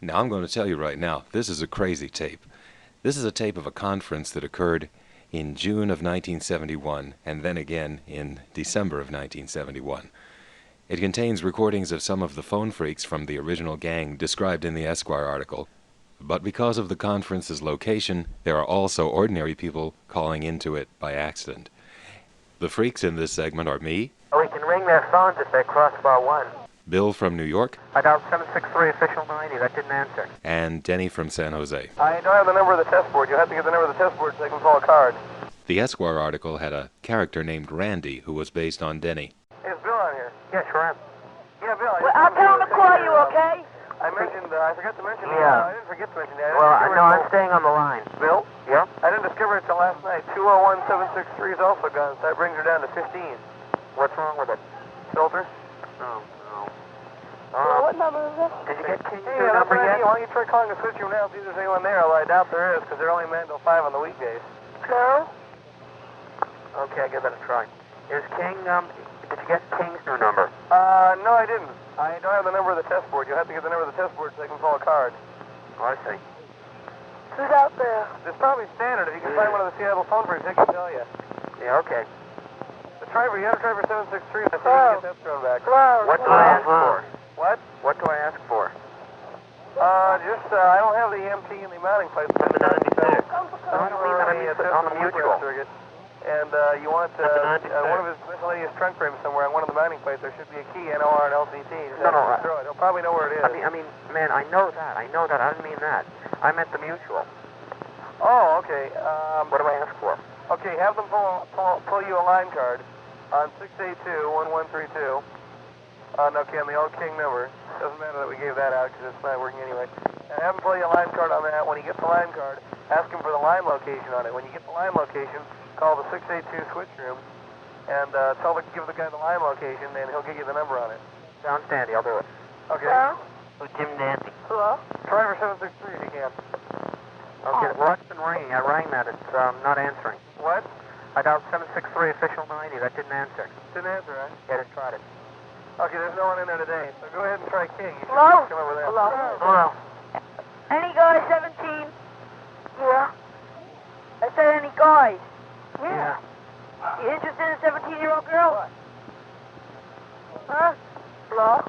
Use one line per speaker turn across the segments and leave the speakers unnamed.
Now, I'm going to tell you right now, this is a crazy tape. This is a tape of a conference that occurred in June of 1971, and then again in December of 1971. It contains recordings of some of the phone phreaks from the original gang described in the Esquire article. But because of the conference's location, there are also ordinary people calling into it by accident. The phreaks in this segment are me.
We can ring their phones if they cross bar 1.
Bill from New York.
I dialed 763 official 90. That didn't answer.
And Denny from San Jose.
I don't have the number of the test board. You'll have to get the number of the test board so they can call a card.
The Esquire article had a character named Randy who was based on Denny.
Hey, is Bill on here?
Yeah, sure am.
Yeah, Bill.
I'll tell him to call you, okay?
I mentioned, I forgot to mention
Yeah.
I didn't forget to mention that.
Well, no, I'm staying on the line.
Bill?
Yeah?
I didn't discover it till last night. 201763 is also gone, so that brings her down to 15.
What's wrong with it?
Filter?
Oh, no.
Well, what number is it?
Did you get King's
Hey,
new
that's
number
an
yet?
idea. Why don't you try calling the switch room now, see if there's anyone there, although I doubt there is, because they're only manned till 5 on the weekdays.
No?
Okay, I'll give that a try. Is King, did you get King's new number?
No, I didn't. I don't have the number of the test board. You'll have to get the number of the test board so they can call a card.
Oh, I see.
Who's out there?
It's probably standard. If you can find one of the Seattle phone phreaks, they can tell you.
Yeah, okay.
You have to try for 763, so you can get that thrown back.
Hello?
What do I ask for?
What?
What do I ask for?
I don't have the EMT and the mounting pipe.
Number 96.
So I don't mean that. I mean
on the mutual.
And you want one of his miscellaneous trunk frames somewhere on one of the mounting plates. There should be a key, NOR and LCT.
No.
Throw it. He'll probably know where it is.
I mean, man, I know that. I didn't mean that. I meant the mutual.
Oh, okay.
What do I ask for?
Okay, have them pull you a line card on 682-1132. On the old King number. Doesn't matter that we gave that out because it's not working anyway. And have him pull you a line card on that. When he gets the line card, ask him for the line location on it. When you get the line location, call the 682 switch room and give the guy the line location, and he'll get you the number on it.
Sounds dandy. I'll do it.
Okay.
Hello?
Who's Jim Dandy?
Hello?
Try for 763 if you can.
Okay, well, that's been ringing. I rang that. It's not answering.
What?
I dialed 763 official 90. That didn't answer.
Didn't answer, right?
Yeah, I just tried it.
Okay, there's no one in there today, so go ahead and try King. You should
Hello?
come over there.
Hello.
Any guy 17? Yeah. I said any guys?
Yeah.
You interested in a 17-year-old girl? Huh? Hello?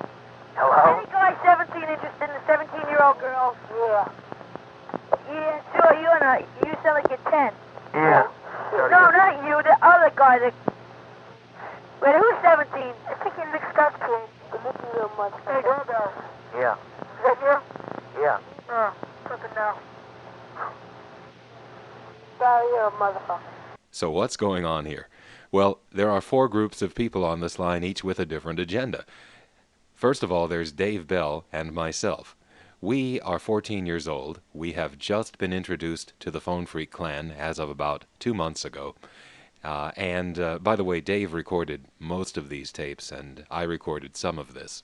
Hello?
Any guy 17 interested in a 17-year-old girl? Yeah. Yeah, sure, you sound like you're 10.
Yeah.
No, not you, the other guy that... Wait, who's 17? I think he's mixed up, kid. The looking real much. Hey, Gorgo.
Yeah.
Is that you?
Yeah.
Oh, fucking no. Sorry, you're a motherfucker.
So what's going on here? Well, there are 4 groups of people on this line, each with a different agenda. First of all, there's Dave Bell and myself. We are 14 years old. We have just been introduced to the Phone Phreak clan as of about 2 months ago. By the way, Dave recorded most of these tapes, and I recorded some of this.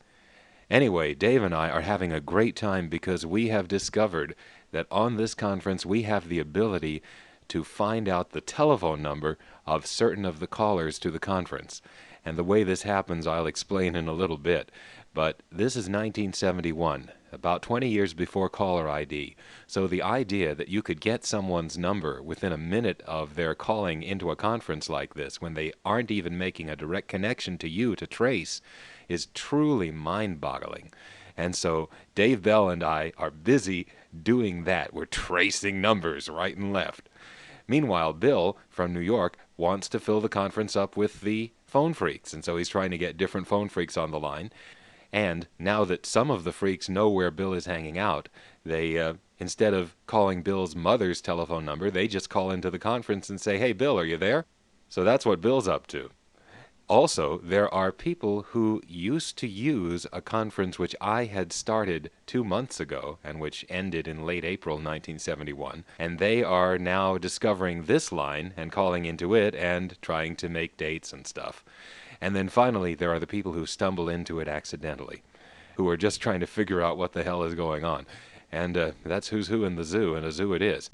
Anyway, Dave and I are having a great time because we have discovered that on this conference we have the ability to find out the telephone number of certain of the callers to the conference. And the way this happens I'll explain in a little bit. But this is 1971, about 20 years before caller ID. So the idea that you could get someone's number within a minute of their calling into a conference like this when they aren't even making a direct connection to you to trace is truly mind-boggling. And so Dave Bell and I are busy doing that. We're tracing numbers right and left. Meanwhile, Bill from New York wants to fill the conference up with the phone phreaks, and so he's trying to get different phone phreaks on the line. And now that some of the phreaks know where Bill is hanging out, they, instead of calling Bill's mother's telephone number, they just call into the conference and say, "Hey, Bill, are you there?" So that's what Bill's up to. Also, there are people who used to use a conference which I had started 2 months ago and which ended in late April 1971, and they are now discovering this line and calling into it and trying to make dates and stuff. And then finally, there are the people who stumble into it accidentally, who are just trying to figure out what the hell is going on. And that's who's who in the zoo, and a zoo it is.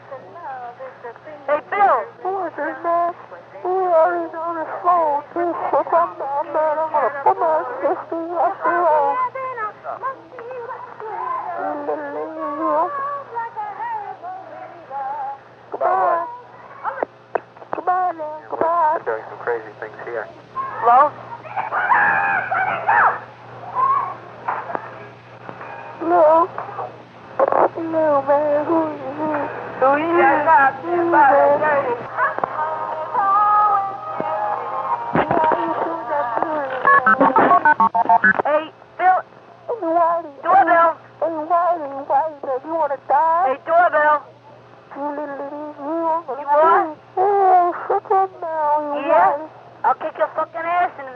Hey, Bill!
Who is this, man? Who is on his phone? I'm gonna put my sister up the road. No, man. Who are you?
Hey, Bill.
Hey, Whitey.
Doorbell.
Hey, Whitey, man, you want to die?
Hey, doorbell.
You little idiot.
You what?
Oh, shut up now, you
Yeah?
Whitey.
I'll kick your fucking ass and...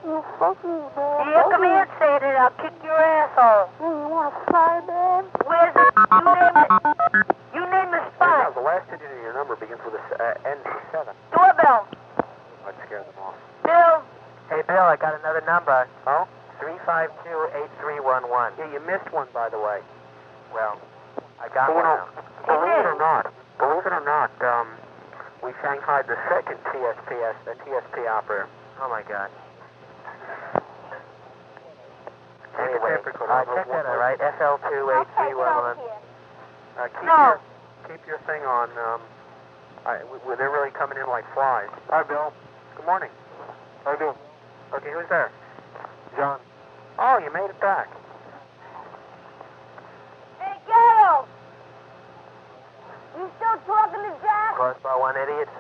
You fucking man.
Yeah, come here and say it. I'll kick your asshole.
Hey, you want to fly, man?
Where's it? You name it. You name the spot.
The last digit of your number begins with a N7.
Doorbell.
I'd scare them off.
Bill.
Hey, Bill, I got another number. Oh? 352-8311. Yeah, you missed one, by the way. Well, I got one now. Believe it or not, we shanghaied the second TSP operator. Oh, my God. Anyway, check that out, right? FL28311. Keep your thing on. They're really coming in like flies.
Hi, Bill.
Good morning.
How you doing?
Okay, who's there?
John.
Oh, you made it back.
Hey, Gail. You still talking to Jack?
Crossbar one idiots.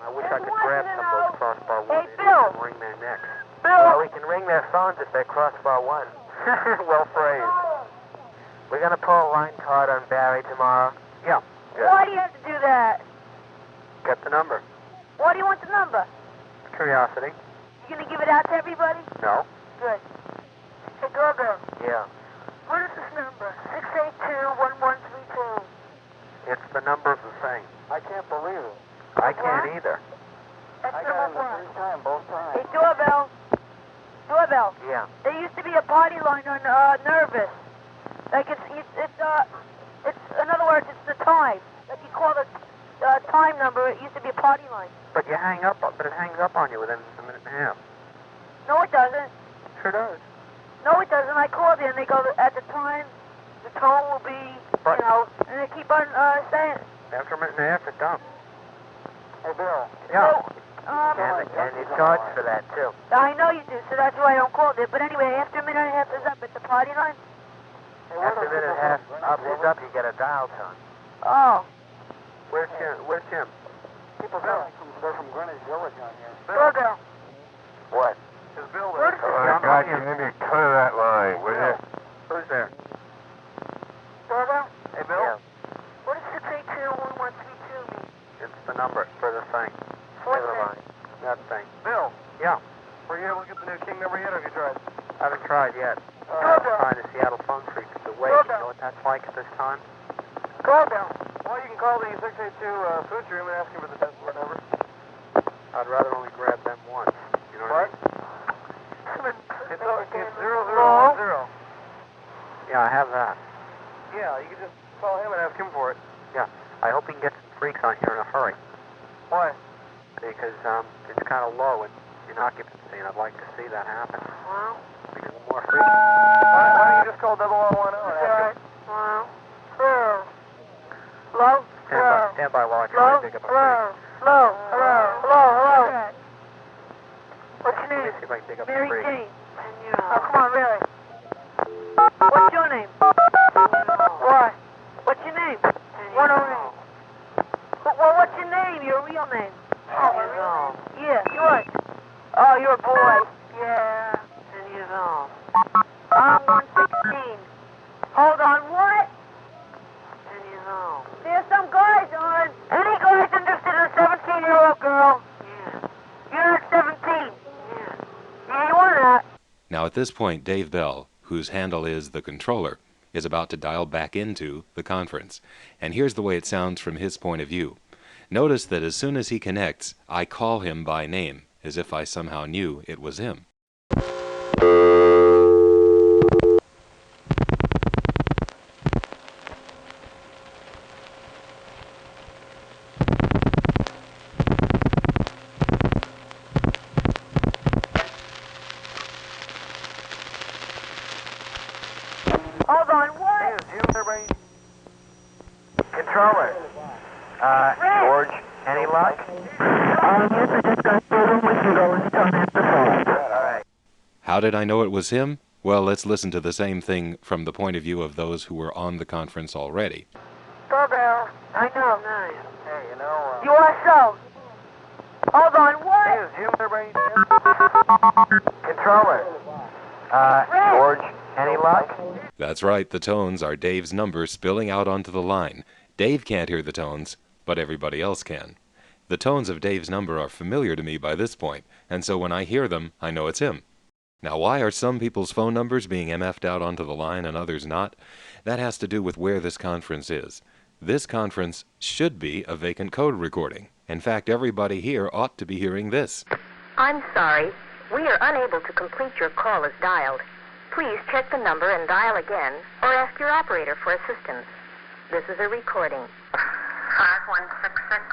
I wish I could grab some of those crossbar one
Hey,
idiots
Bill.
and wring their necks.
Bill.
Well, we can ring their phones if they're crossbar one. Well phrased. We're gonna pull a line card on Barry tomorrow. Yeah.
Why do you have to do that?
Get the number.
Why do you want the number?
Curiosity.
You gonna give it out to everybody?
No.
Good. Hey, doorbell.
Yeah.
What is this number? 682-1132.
It's the number of the thing.
I can't believe it.
I can't either.
That's
I got
number
it the
one.
first time, both times.
Hey, doorbell. Doorbell.
Yeah.
There used to be a party line on Nervous. Like it's in other words, it's the time. Like you call the time number. It used to be a party line.
But it hangs up on you within a minute and a half.
No, it doesn't.
Sure does.
No, it doesn't. I called in and they go, at the time, the tone will be,
But-
and they keep on saying.
After a minute and a half, it's done.
Hey, Bill.
Yeah.
So,
And you charge for that, too.
I know you do, so that's why I don't call it. But anyway, after a minute and a half is up at the party line.
Hey,
After a minute and a half is up, you get a dial tone.
Oh,
Where's Jim?
People they're from Greenwich Village on here.
doorbell.
What?
Is Bill
Where
there?
does
Oh,
God, you need to cut that line, will you?
Who's there?
doorbell?
Hey, Bill.
Yeah.
What does 682-1132 mean?
It's the number for the thing.
What
Never
thing?
mind. That thing.
Bill.
Yeah.
Were you able to get the new King number yet, or have you tried?
I haven't tried yet.
Uh,
I'm trying the Seattle phone Phreaks to wait. You know what that's like at this time?
Doorbell.
Well, you can call the 682 food room and ask him for the test number.
I'd rather only grab them once. You know what?
It's 0010.
Yeah, I have that.
Yeah, you can just call him and ask him for it.
Yeah. I hope we can get some Phreaks on here in a hurry.
Why?
Because it's kind of low in occupancy, and I'd like to see that happen.
Well,
Because more Phreaks.
Why don't you just call 0010 and ask him?
well, hello. Hello?
Stand by while I try
Hello?
to dig up a
Hello?
Phreak.
Hello? What's your
Let me
name?
see if I can dig up a
Mary
Phreak.
Jane. Oh, come on, really. What's your name? What? What's your name? 108. Well, what's your name? Your real name? Oh, my real name? Yeah, yours. Oh, you're a boy. Yeah. 10 years old. I'm 116. Hold on, what? 10 years old. There's some guys on. Any guys interested in a 17-year-old girl? Yeah. You're not 17. Yeah. Yeah, you are not.
Now at this point, Dave Bell, whose handle is the controller, is about to dial back into the conference. And here's the way it sounds from his point of view. Notice that as soon as he connects, I call him by name, as if I somehow knew it was him.
Hold on, what?
Hey, is Jim there by any...
Controller. George, any luck?
How did I know it was him? Well, let's listen to the same thing from the point of view of those who were on the conference already.
Doorbell. I know, nice.
Hey, you know,
You are so. Hold on,
hey,
what?
is Jim there by any chance? Controller. George, any luck?
That's right, the tones are Dave's number spilling out onto the line. Dave can't hear the tones, but everybody else can. The tones of Dave's number are familiar to me by this point, and so when I hear them, I know it's him. Now, why are some people's phone numbers being MF'd out onto the line and others not? That has to do with where this conference is. This conference should be a vacant code recording. In fact, everybody here ought to be hearing this.
I'm sorry. We are unable to complete your call as dialed. Please check the number and dial again, or ask your operator for assistance. This is a recording. 5166.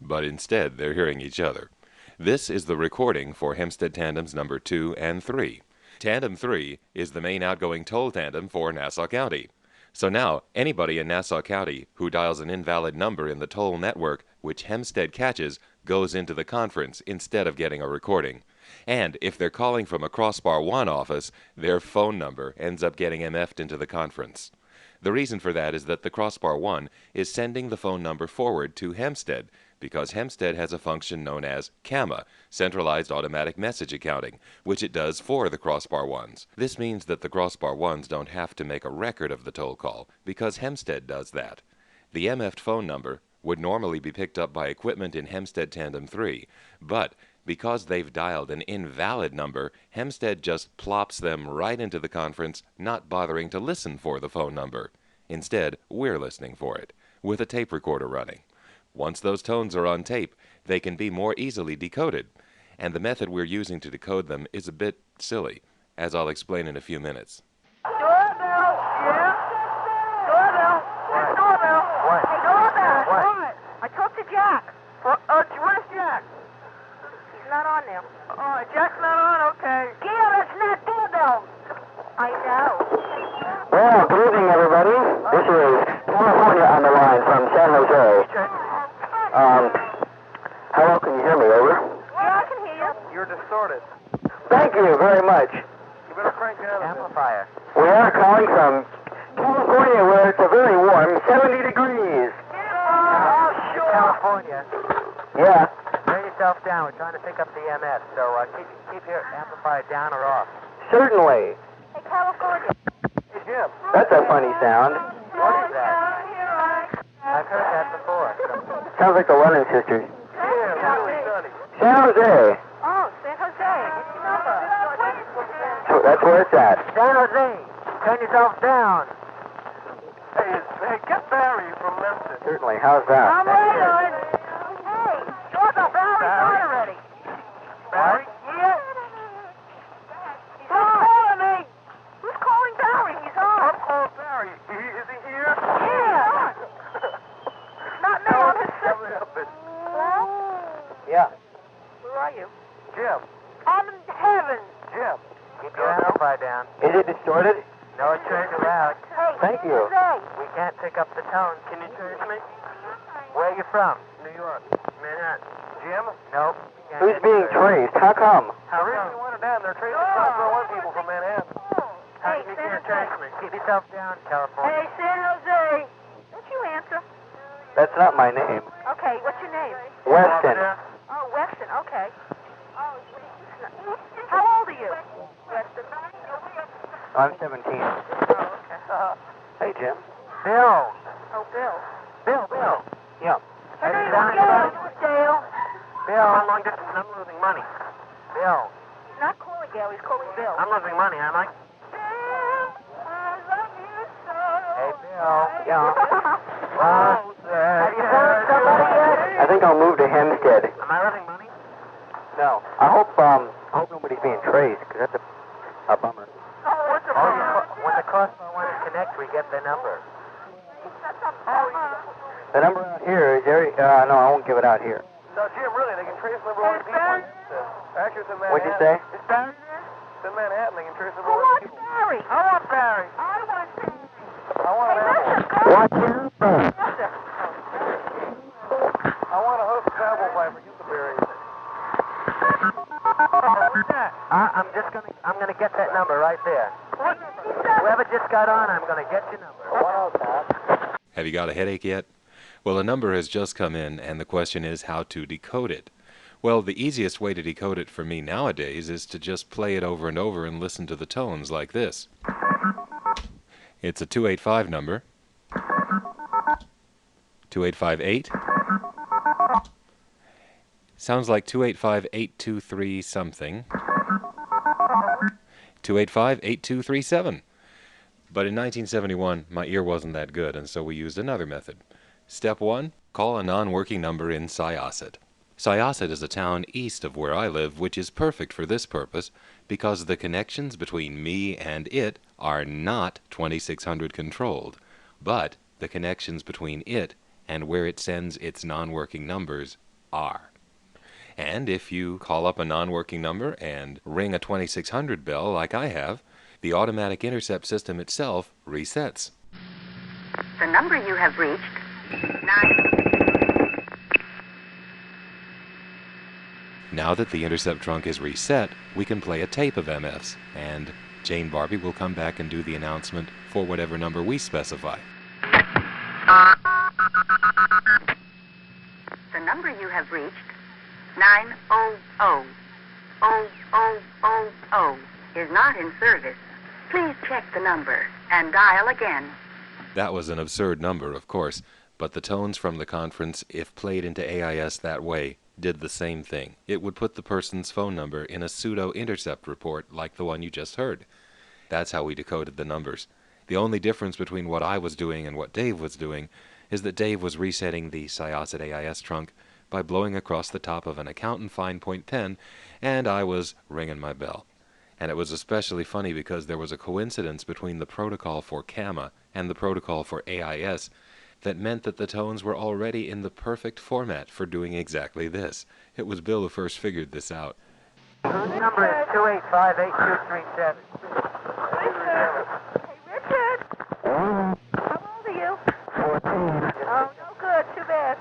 But instead, they're hearing each other. This is the recording for Hempstead Tandems number 2 and 3. Tandem 3 is the main outgoing toll tandem for Nassau County. So now, anybody in Nassau County who dials an invalid number in the toll network, which Hempstead catches, goes into the conference instead of getting a recording. And if they're calling from a Crossbar 1 office, their phone number ends up getting MF'd into the conference. The reason for that is that the Crossbar 1 is sending the phone number forward to Hempstead, because Hempstead has a function known as CAMA, Centralized Automatic Message Accounting, which it does for the Crossbar 1s. This means that the Crossbar 1s don't have to make a record of the toll call, because Hempstead does that. The MF'd phone number would normally be picked up by equipment in Hempstead Tandem 3, but because they've dialed an invalid number, Hempstead just plops them right into the conference, not bothering to listen for the phone number. Instead, we're listening for it, with a tape recorder running. Once those tones are on tape, they can be more easily decoded, and the method we're using to decode them is a bit silly, as I'll explain in a few minutes.
Doorbell. Yeah? Doorbell.
What?
Doorbell.
What?
Hey, doorbell.
What?
I talked to Jack.
Where's Jack?
He's not on there.
Oh, Jack's not on? Okay.
Gail, that's not doorbell. I know.
Well, good evening, everybody. This is California on the line from San Jose. Hello, can you hear me? Over.
Yeah, I can hear you.
You're distorted.
Thank you very much.
You better crank it out.
Amplifier. We are calling from California, where it's a very warm 70 degrees.
Oh, sure.
California. Yeah.
Turn yourself down. We're trying to pick up the EMF, so keep your amplifier down or off.
Certainly.
Hey, California.
Hey, Jim.
That's a funny sound.
What is that? I've heard that before.
Sounds like the Lennon sisters.
Yeah, really sunny.
San Jose.
Oh, San Jose. What's your number?
So that's where it's at.
San Jose, turn yourself down.
Hey, get Barry from Memphis.
Certainly. How's that?
I'm right on it. Hey, doorbell, Barry's on already.
Barry?
Yeah. He's calling me. Who's calling Barry? He's on.
I'm calling Barry. Is he here?
Yeah. Not me, I'm his sister. Hello?
Yeah.
Where are you?
Jim.
I'm in heaven.
Jim.
Keep your amplifier down.
Is it distorted?
No, it turns you out.
Hey,
Thank you.
Jose.
We can't pick up the tone. Can you trace me? Where are you from?
New York.
Manhattan.
Jim?
Nope.
Who's being traced? How come?
The reason we wanted down, they're tracing Crossbar 1 people from Manhattan.
How
Hey,
you
San
can't
Jose.
trace me? Keep yourself down, California.
Hey, San Jose. Don't you answer?
That's not my name.
Okay, what's your name?
Weston.
Oh, Weston, okay. How old are you? Weston.
I'm 17.
Oh, okay.
Hey, Jim.
Bill.
Oh, Bill.
Bill.
Yeah.
Hey,
Hey,
Dale. Dale.
Bill. I'm long distance. I'm losing money. Bill.
He's not calling Gail, he's calling Bill.
I'm losing money, am I? Hey, Bill.
Yeah.
Have you found somebody yet?
I think I'll move to Hempstead.
Am I losing money?
No. I hope nobody's being traced, because that's a bummer.
When the Crossbar 1s connect, we get their number.
The number out here is area. No, I won't give it out here.
No, Jim, really, they can trace number 1 people. Actually, it's in Manhattan.
What'd you say?
Is Barry there? It's in Manhattan. They can trace number
Who
1
wants
people.
Barry?
I want Barry.
I want Barry.
I want
Hey,
an apple.
listen, go.
Watch your phone.
Listen.
I want a host of apple pie for Huckleberry.
I'm gonna get that number right there. Whoever just got on, I'm going to get your number. What else, Pat?
Have you got a headache yet? Well, a number has just come in, and the question is how to decode it. Well, the easiest way to decode it for me nowadays is to just play it over and over and listen to the tones like this. It's a 285 number. 2858. Sounds like 285-823 something. 285-8237. But in 1971, my ear wasn't that good, and so we used another method. Step 1, call a non-working number in Syosset. Syosset is a town east of where I live, which is perfect for this purpose because the connections between me and it are not 2600 controlled, but the connections between it and where it sends its non-working numbers are. And if you call up a non-working number and ring a 2600 bell like I have, the automatic intercept system itself resets.
The number you have reached, 9.
Now that the intercept trunk is reset, we can play a tape of MFs, and Jane Barbie will come back and do the announcement for whatever number we specify.
The number you have reached, 900-0000, is not in service. Please check the number and dial again.
That was an absurd number, of course, but the tones from the conference, if played into AIS that way, did the same thing. It would put the person's phone number in a pseudo-intercept report like the one you just heard. That's how we decoded the numbers. The only difference between what I was doing and what Dave was doing is that Dave was resetting the Syosset AIS trunk by blowing across the top of an accountant fine point pen, and I was ringing my bell. And it was especially funny because there was a coincidence between the protocol for CAMA and the protocol for AIS that meant that the tones were already in the perfect format for doing exactly this. It was Bill who first figured this out.
Whose number is 285-8237?
Hey, Richard. How old are you?
14.
Oh, no good. Too bad.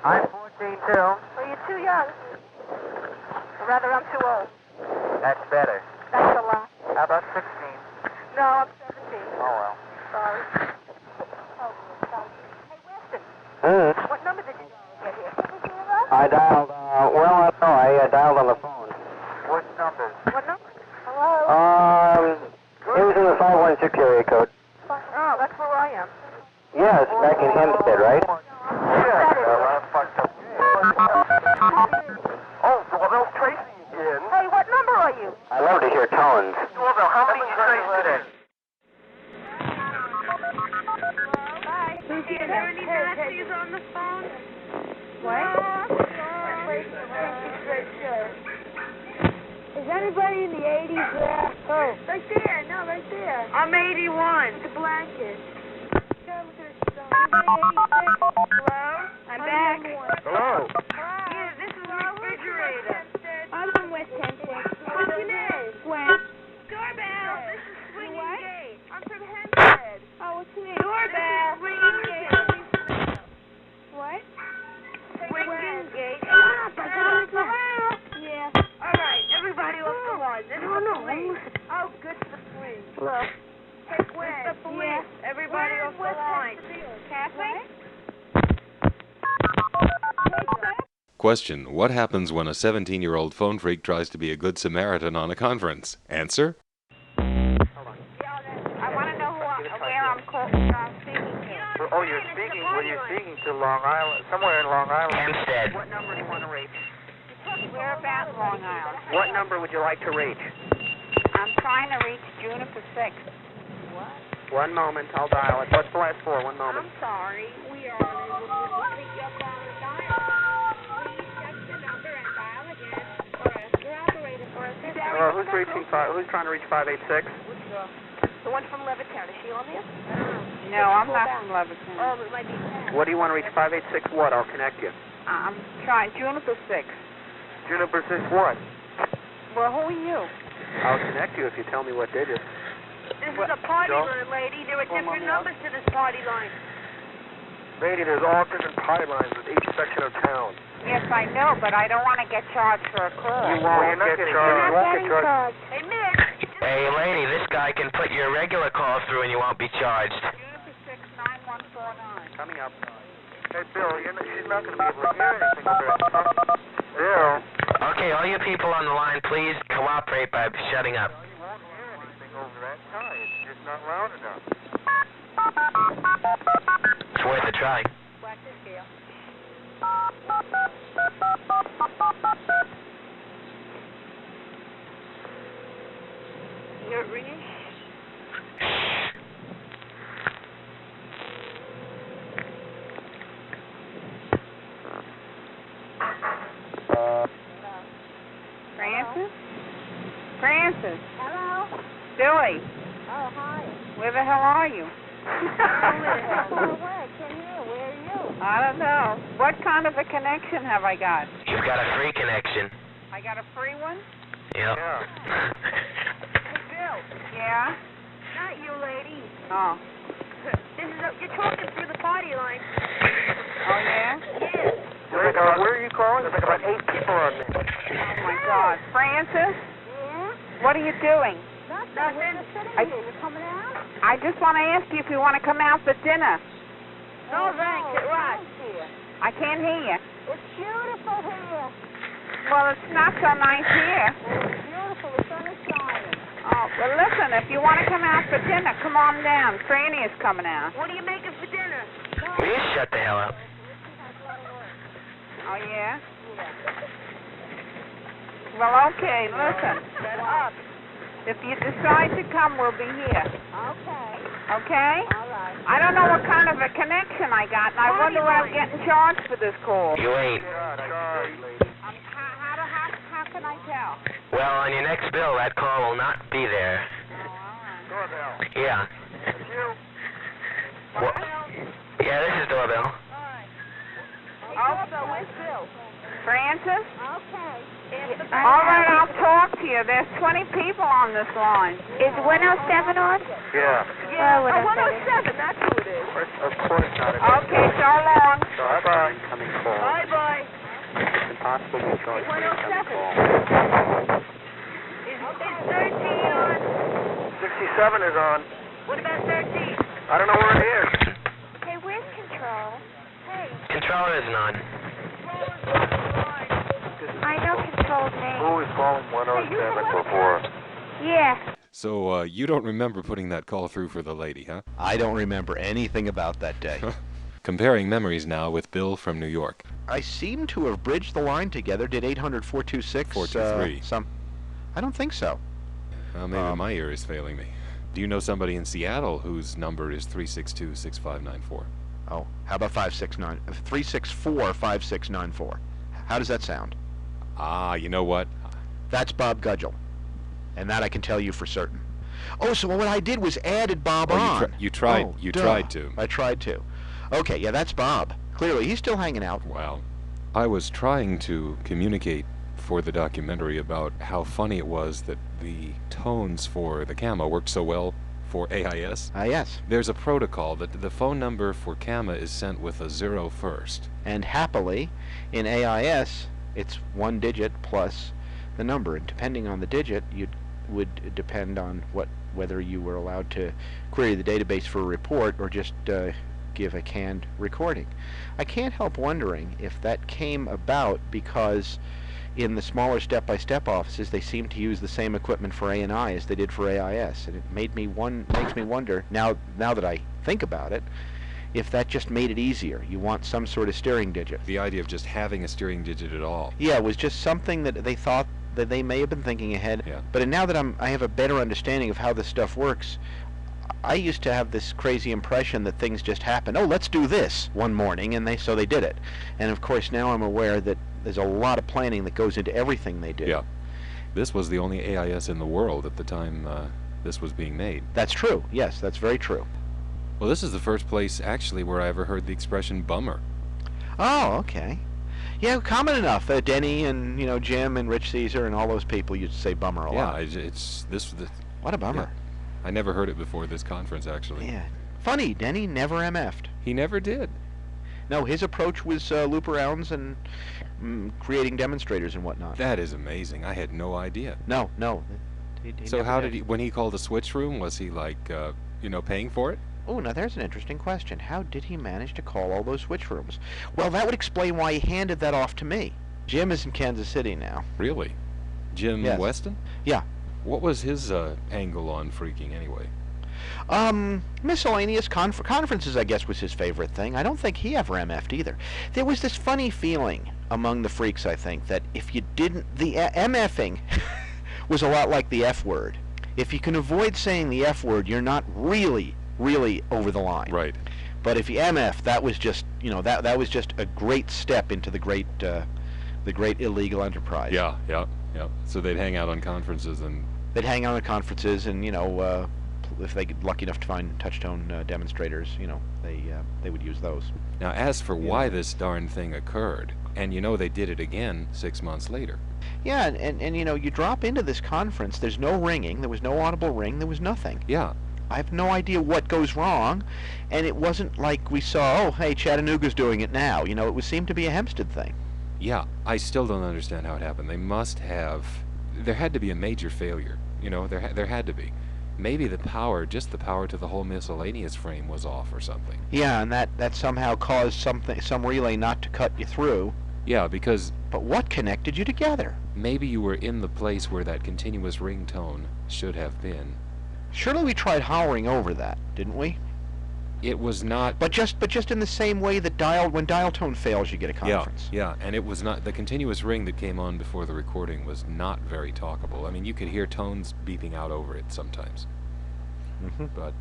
I'm 14 too.
Well, you're too young. Or rather, I'm too old.
That's better.
That's a lot.
How about 16?
No, I'm 17.
Oh, well.
Sorry. Oh, sorry. Hey, Weston. What number did you get here?
I dialed, I dialed on the phone. What number?
What number? Hello?
It was in the 516 area code.
Oh, that's where I am.
Yes, back in Hempstead, right?
Oh, Doorbell's tracing again.
Hey, what number are you?
I love to hear tones.
Doorbell, how many you traced today?
Who's here? Is there any Nazis on the phone? What? Is anybody in the 80s there? Oh. Right there. No, right there. I'm 81. The blanket. Hello? I'm back.
Hello.
Yeah, this is the refrigerator. I'm from West Hempstead. What's your name? Gwen. Doorbell. This is Swinging Gate. I'm from Hempstead. Oh, what's your name? Doorbell. Swinging Gate. What? Swinging Gate. Yeah. All right, everybody off the line. This is the police. Oh, good for the police. Hello. Hey, Gwen. This is the police. Yeah. Everybody off the line. Kathy?
Question: what happens when a 17-year-old phone freak tries to be a good Samaritan on a conference? Answer:
I want to know where I'm speaking to.
Oh, you're speaking to Long Island, somewhere in Long Island.
Hempstead.
What number do you want to reach?
Where about Long Island?
What number would you like to reach?
I'm trying to reach Juniper 6. What?
One moment, I'll dial it. What's the last four? One moment.
I'm sorry. We are unable to pick you up on the dial. Please check the number and dial again, or ask your operator for assistance.
Who's trying to reach 586?
The one from Levittown. Is she on there?
No, I'm not from Levittown.
Oh, it might be Pat.
What do you want to reach? 586 what? I'll connect you.
I'm trying Juniper 6.
Juniper 6 what?
Well, who are you?
I'll connect you if you tell me what digit.
This is a party line, lady. There are different numbers to this party line.
Lady, there's all different party lines with each section of town.
Yes, I know, but I don't want to get charged for a call.
You won't get charged.
Hey, Mitch,
Hey, lady, this guy can put your regular call through and you won't be charged.
Unit 69149.
Coming up. Hey, Bill, she's not going to be able to hear anything over there. Bill.
Okay, all you people on the line, please cooperate by shutting up.
You won't hear anything over that high. It's just not loud enough.
It's worth a try.
Watch this scale. You're ringing?
Francis? Francis?
Hello?
Billy,
Oh, hi.
where the hell are you?
Far away. I can't hear. Where are you?
I don't know. What kind of a connection have I got?
You've got a free connection.
I got a free one?
Yep.
Yeah.
Hey, Bill.
Yeah?
Not you, lady.
Oh.
You're talking through the party line.
Oh, yeah?
Where are you calling? There's like about 8 people on there.
Oh, my God. Francis?
Yeah?
What are you doing?
Nothing. We're just sitting
I-
here. You coming out?
I just want to ask you if you want to come out for dinner.
No, thanks. It rocks.
Here.
I can't hear you.
It's beautiful here.
Well, it's not so nice here.
It's beautiful. The sun is shining.
Oh, well, listen, if you want to come out for dinner, come on down. Franny is coming out.
What are you making for dinner?
Will you shut the hell up?
Oh, yeah? Well, okay, listen.
Shut up.
If you decide to come, we'll be here.
Okay.
Okay?
All right.
I don't know what kind of a connection I got, and I wonder what I'm getting charged for this call.
You ain't.
Sorry.
How can I tell?
Well, on your next bill, that call will not be there.
Doorbell.
Yeah.
It's you.
What? Yeah, this is doorbell.
Oh,
Where's Bill?
Francis?
Okay.
All right, I'll talk to you. There's 20 people on this line.
Is 107 on?
Yeah.
Oh,
107. That's who it is.
Of course not.
Okay, so long.
Bye-bye. Coming call.
Bye-bye.
Impossible to charge for incoming
107.
call.
Is 13 on?
67 is on.
What about 13?
I don't know where it is.
Hey, where's Control? Hey,
Controller isn't on.
I know Control's name.
Who was calling 107 before?
Yeah.
So, you don't remember putting that call through for the lady, huh?
I don't remember anything about that day.
Comparing memories now with Bill from New York.
I seem to have bridged the line together. Did 800-426
423.
some? I don't think so.
Well, maybe my ear is failing me. Do you know somebody in Seattle whose number is 362-6594?
Oh, how about 364-5694? How does that sound?
Ah, you know what?
That's Bob Gudgel. And that I can tell you for certain. Oh, so what I did was added Bob on.
You tried.
Oh,
You
duh.
tried to.
I tried to. Okay, yeah, that's Bob. Clearly, he's still hanging out.
Wow. I was trying to communicate for the documentary about how funny it was that the tones for the CAMA worked so well for AIS.
Yes.
There's a protocol that the phone number for CAMA is sent with a 0 first.
And happily, in AIS, it's one digit plus the number. And depending on the digit, would depend on whether you were allowed to query the database for a report or just give a canned recording. I can't help wondering if that came about because in the smaller step-by-step offices they seem to use the same equipment for A&I as they did for AIS, and it makes me wonder now that I think about it, if that just made it easier. You want some sort of steering digit.
The idea of just having a steering digit at all.
Yeah, it was just something that they thought that they may have been thinking ahead.
Yeah.
But now that I have a better understanding of how this stuff works, I used to have this crazy impression that things just happen. Oh, let's do this one morning, and so they did it. And of course now I'm aware that there's a lot of planning that goes into everything they do.
Yeah. This was the only AIS in the world at the time this was being made.
That's true. Yes, that's very true.
Well, this is the first place actually where I ever heard the expression bummer.
Oh, okay. Yeah, common enough. Denny and Jim and Rich Caesar and all those people used to say bummer a lot.
Yeah, it's this.
What a bummer.
Yeah. I never heard it before this conference, actually.
Yeah. Funny, Denny never MF'd.
He never did.
No, his approach was loop arounds and creating demonstrators and whatnot.
That is amazing. I had no idea.
No.
So
never
how did he, when he called the switch room, was he like, paying for it?
Oh, now there's an interesting question. How did he manage to call all those switch rooms? Well, that would explain why he handed that off to me. Jim is in Kansas City now.
Really? Jim
Yes.
Weston?
Yeah.
What was his angle on phreaking anyway?
Miscellaneous conferences, I guess, was his favorite thing. I don't think he ever MF'd either. There was this funny feeling among the Phreaks, I think, that if you didn't, the MFing was a lot like the F word. If you can avoid saying the F word, you're not really over the line.
Right.
But if you MF, that was just, that was just a great step into the great illegal enterprise.
Yeah. So they'd hang out on conferences and...
They'd hang out at conferences, and if they get lucky enough to find touch-tone demonstrators, they would use those.
Now, as for why this darn thing occurred, and they did it again 6 months later.
Yeah, and you drop into this conference, there's no ringing, there was no audible ring, there was nothing.
Yeah.
I have no idea what goes wrong, and it wasn't like we saw, oh, hey, Chattanooga's doing it now. It seemed to be a Hempstead thing.
Yeah, I still don't understand how it happened. They must have... There had to be a major failure. There had to be. Maybe just the power to the whole miscellaneous frame was off or something.
Yeah, and that somehow caused some relay not to cut you through.
Yeah, because...
But what connected you together?
Maybe you were in the place where that continuous ringtone should have been.
Surely we tried hollering over that, didn't we?
It was not...
But just in the same way that when dial tone fails, you get a conference.
Yeah, and it was not... The continuous ring that came on before the recording was not very talkable. I mean, you could hear tones beeping out over it sometimes.
Mm-hmm.
But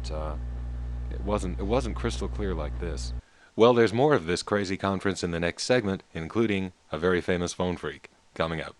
it wasn't crystal clear like this. Well, there's more of this crazy conference in the next segment, including a very famous phone phreak, coming up.